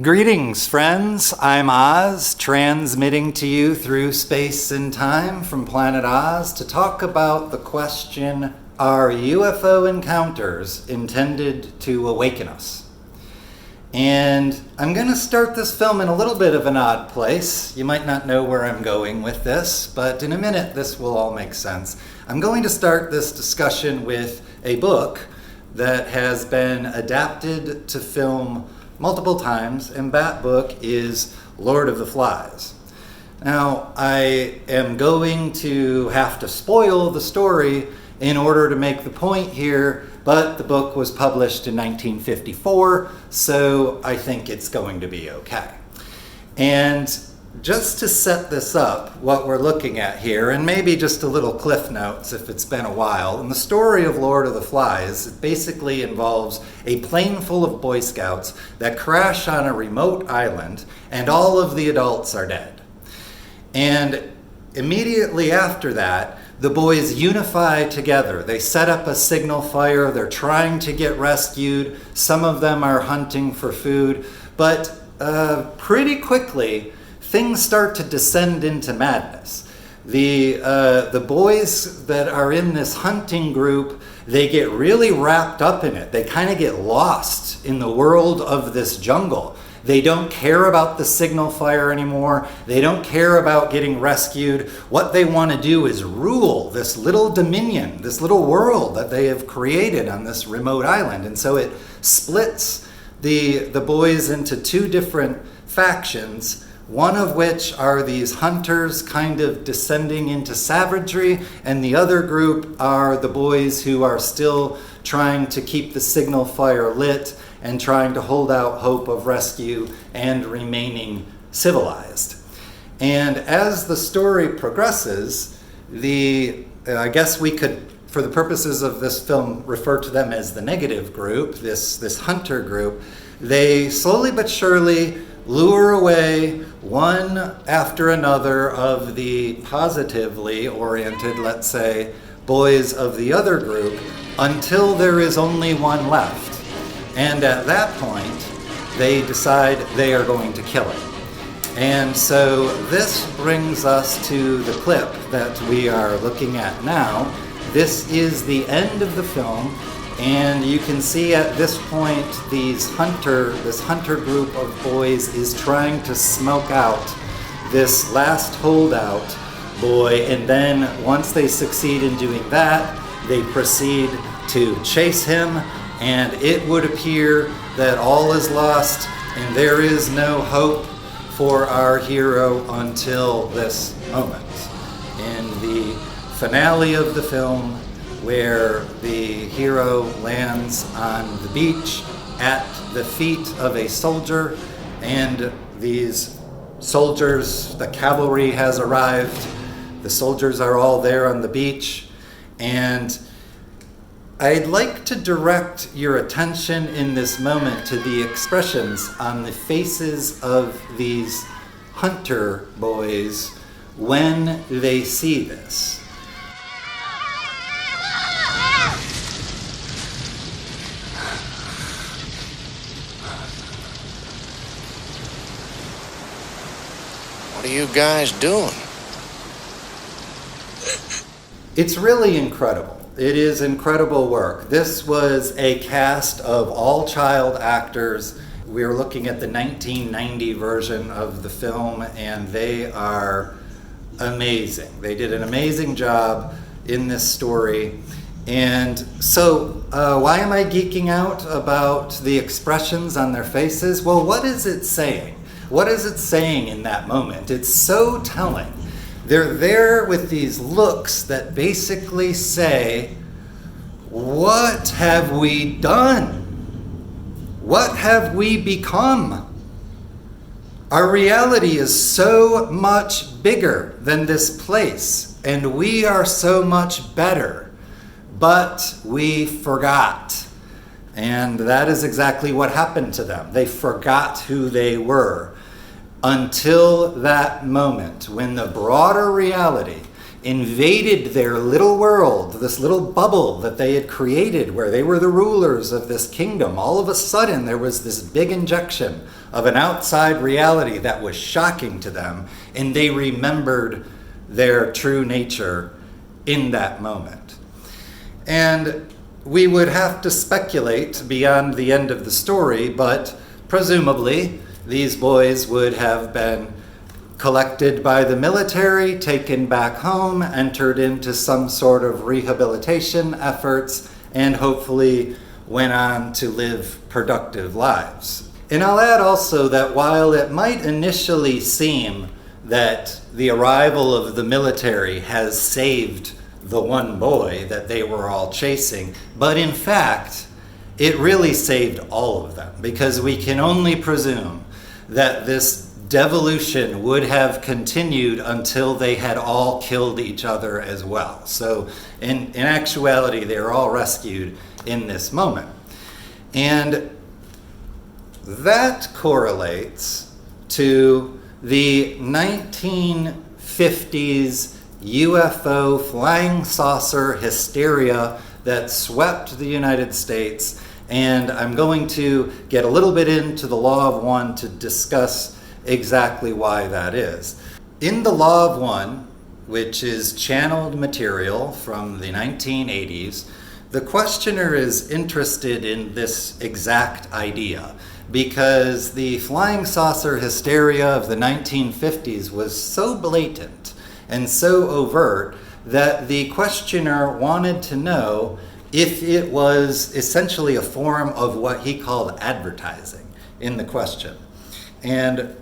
Greetings, friends. I'm Oz, transmitting to you through space and time from planetOZ to talk about the question, are UFO encounters intended to awaken us? And I'm going to start this film in a little bit of an odd place. You might not know where I'm going with this, but in a minute this will all make sense. I'm going to start this discussion with a book that has been adapted to film multiple times, and that book is Lord of the Flies. Now, I am going to have to spoil the story in order to make the point here, but the book was published in 1954, so I think it's going to be okay. And just to set this up, what we're looking at here, and maybe just a little cliff notes if it's been a while, in the story of Lord of the Flies, it basically involves a plane full of Boy Scouts that crash on a remote island, and all of the adults are dead. And immediately after that, the boys unify together. They set up a signal fire, they're trying to get rescued, some of them are hunting for food, but pretty quickly, things start to descend into madness. The boys that are in this hunting group, they get really wrapped up in it. They kind of get lost in the world of this jungle. They don't care about the signal fire anymore. They don't care about getting rescued. What they want to do is rule this little dominion, this little world that they have created on this remote island. And so it splits the boys into two different factions, one of which are these hunters kind of descending into savagery, and the other group are the boys who are still trying to keep the signal fire lit and trying to hold out hope of rescue and remaining civilized. And as the story progresses, I guess we could, for the purposes of this film, refer to them as the negative group, this hunter group. They slowly but surely lure away one after another of the positively oriented, let's say, boys of the other group until there is only one left. And at that point, they decide they are going to kill it. And so this brings us to the clip that we are looking at now. This is the end of the film. And you can see at this point, this hunter group of boys is trying to smoke out this last holdout boy. And then once they succeed in doing that, they proceed to chase him. And it would appear that all is lost and there is no hope for our hero until this moment. In the finale of the film, where the hero lands on the beach at the feet of a soldier, and these soldiers, the cavalry has arrived, the soldiers are all there on the beach, and I'd like to direct your attention in this moment to the expressions on the faces of these hunter boys when they see this. What are you guys doing? It's really incredible. It is incredible work. This was a cast of all child actors. We are looking at the 1990 version of the film, and they are amazing. They did an amazing job in this story. And so why am I geeking out about the expressions on their faces? Well, what is it saying? What is it saying in that moment? It's so telling. They're there with these looks that basically say, what have we done? What have we become? Our reality is so much bigger than this place, and we are so much better, but we forgot. And that is exactly what happened to them. They forgot who they were until that moment when the broader reality invaded their little world, this little bubble that they had created where they were the rulers of this kingdom. All of a sudden, there was this big injection of an outside reality that was shocking to them, and they remembered their true nature in that moment. And we would have to speculate beyond the end of the story, but presumably these boys would have been collected by the military, taken back home, entered into some sort of rehabilitation efforts, and hopefully went on to live productive lives. And I'll add also that while it might initially seem that the arrival of the military has saved the one boy that they were all chasing, but in fact, it really saved all of them, because we can only presume that this devolution would have continued until they had all killed each other as well. So in actuality, they were all rescued in this moment. And that correlates to the 1950s UFO flying saucer hysteria that swept the United States. And I'm going to get a little bit into the Law of One to discuss exactly why that is. In the Law of One, which is channeled material from the 1980s, the questioner is interested in this exact idea because the flying saucer hysteria of the 1950s was so blatant and so overt that the questioner wanted to know if it was essentially a form of what he called advertising in the question. And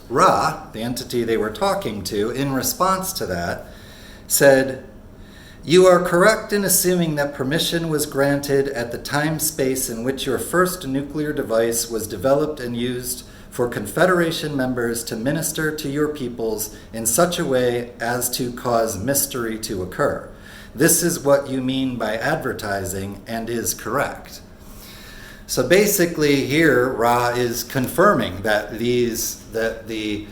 Ra, the entity they were talking to, in response to that, said, "You are correct in assuming that permission was granted at the time-space in which your first nuclear device was developed and used for Confederation members to minister to your peoples in such a way as to cause mystery to occur. This is what you mean by advertising and is correct." So basically here, Ra is confirming that the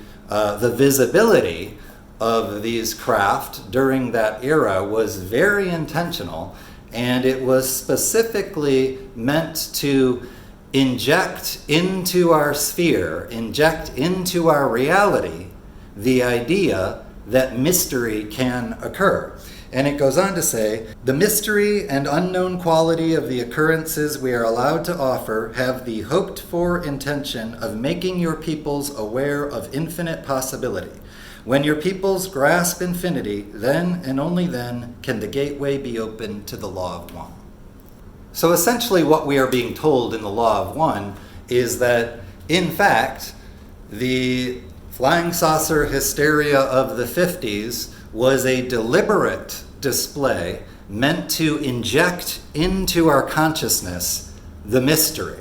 visibility of these craft during that era was very intentional, and it was specifically meant to inject into our sphere, inject into our reality, the idea that mystery can occur. And it goes on to say, "The mystery and unknown quality of the occurrences we are allowed to offer have the hoped-for intention of making your peoples aware of infinite possibility. When your peoples grasp infinity, then and only then can the gateway be opened to the Law of One." So essentially what we are being told in the Law of One is that, in fact, the flying saucer hysteria of the 50s was a deliberate display meant to inject into our consciousness the mystery.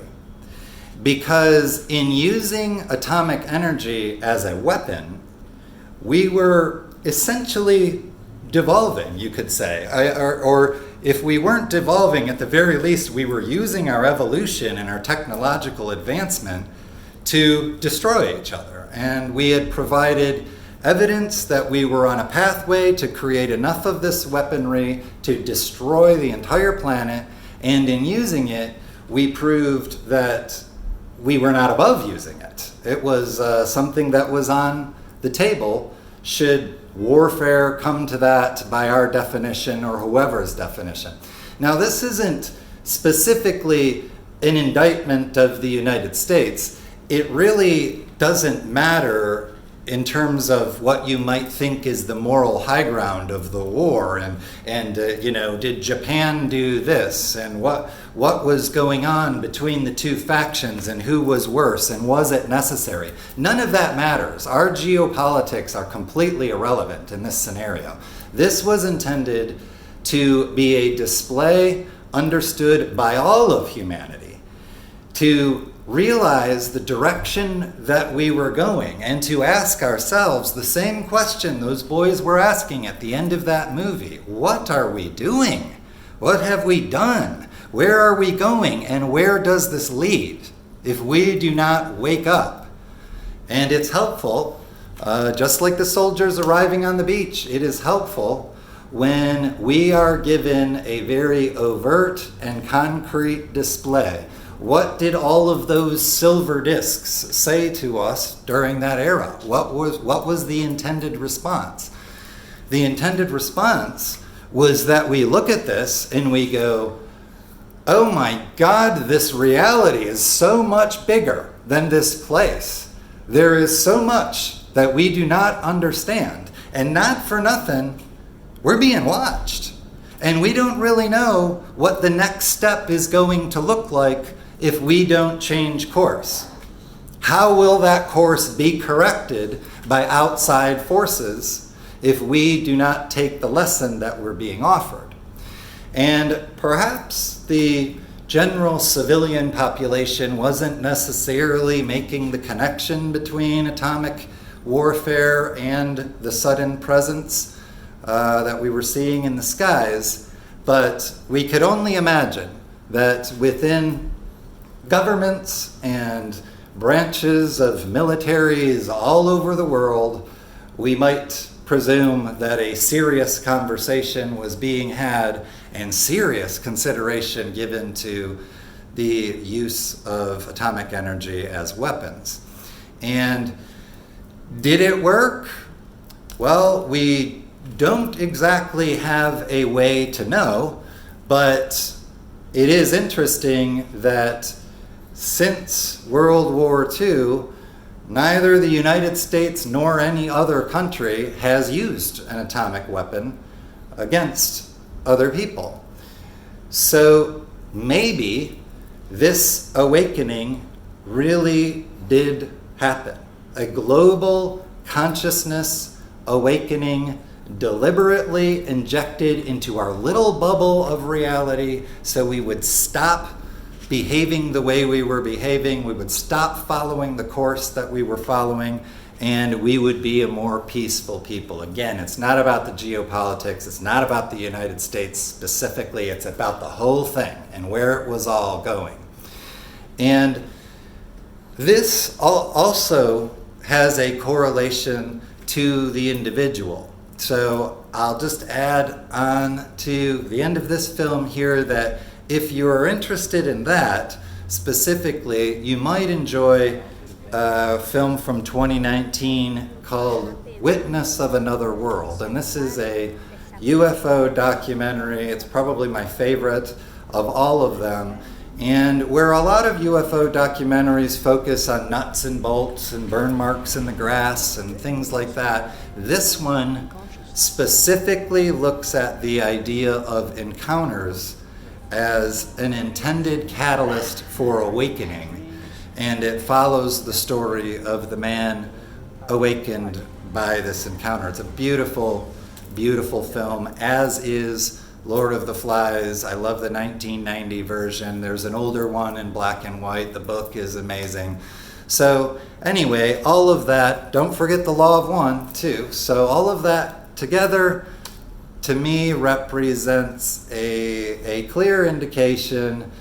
Because in using atomic energy as a weapon, we were essentially devolving, you could say. Or if we weren't devolving, at the very least, we were using our evolution and our technological advancement to destroy each other. And we had provided evidence that we were on a pathway to create enough of this weaponry to destroy the entire planet, and in using it, we proved that we were not above using it. It was something that was on the table should warfare come to that by our definition or whoever's definition. Now, this isn't specifically an indictment of the United States. It really doesn't matter in terms of what you might think is the moral high ground of the war, and did Japan do this, and what was going on between the two factions, and who was worse, and was it necessary? None of that matters. Our geopolitics are completely irrelevant in this scenario. This was intended to be a display understood by all of humanity, to realize the direction that we were going, and to ask ourselves the same question those boys were asking at the end of that movie. What are we doing? What have we done? Where are we going? And where does this lead if we do not wake up? And it's helpful Just like the soldiers arriving on the beach, it is helpful when we are given a very overt and concrete display. What did all of those silver discs say to us during that era? What was the intended response? The intended response was that we look at this and we go, oh my God, this reality is so much bigger than this place. There is so much that we do not understand. And not for nothing, we're being watched. And we don't really know what the next step is going to look like if we don't change course. How will that course be corrected by outside forces if we do not take the lesson that we're being offered? And perhaps the general civilian population wasn't necessarily making the connection between atomic warfare and the sudden presence that we were seeing in the skies, but we could only imagine that within governments and branches of militaries all over the world, we might presume that a serious conversation was being had and serious consideration given to the use of atomic energy as weapons. And did it work? Well, we don't exactly have a way to know, but it is interesting that since World War II, neither the United States nor any other country has used an atomic weapon against other people. So maybe this awakening really did happen. A global consciousness awakening deliberately injected into our little bubble of reality so we would stop behaving the way we were behaving, we would stop following the course that we were following, and we would be a more peaceful people. Again, it's not about the geopolitics, it's not about the United States specifically, it's about the whole thing and where it was all going. And this also has a correlation to the individual. So I'll just add on to the end of this film here that if you are interested in that specifically, you might enjoy a film from 2019 called Witness of Another World. And this is a UFO documentary. It's probably my favorite of all of them. And where a lot of UFO documentaries focus on nuts and bolts and burn marks in the grass and things like that, this one specifically looks at the idea of encounters as an intended catalyst for awakening. And it follows the story of the man awakened by this encounter. It's a beautiful, beautiful film, as is Lord of the Flies. I love the 1990 version. There's an older one in black and white. The book is amazing. So anyway, all of that, don't forget the law of one too. So all of that together, to me, represents a clear indication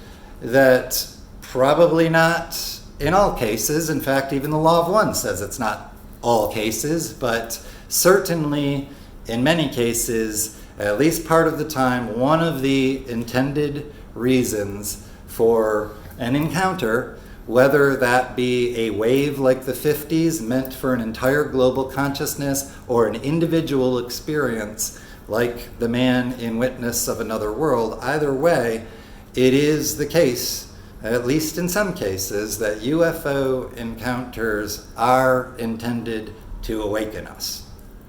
that probably not in all cases, in fact, even the law of one says it's not all cases, but certainly in many cases, at least part of the time, one of the intended reasons for an encounter, whether that be a wave like the 50s meant for an entire global consciousness or an individual experience like the man in Witness of Another World, either way, it is the case, at least in some cases, that UFO encounters are intended to awaken us.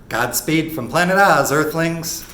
Godspeed from planet Oz, Earthlings.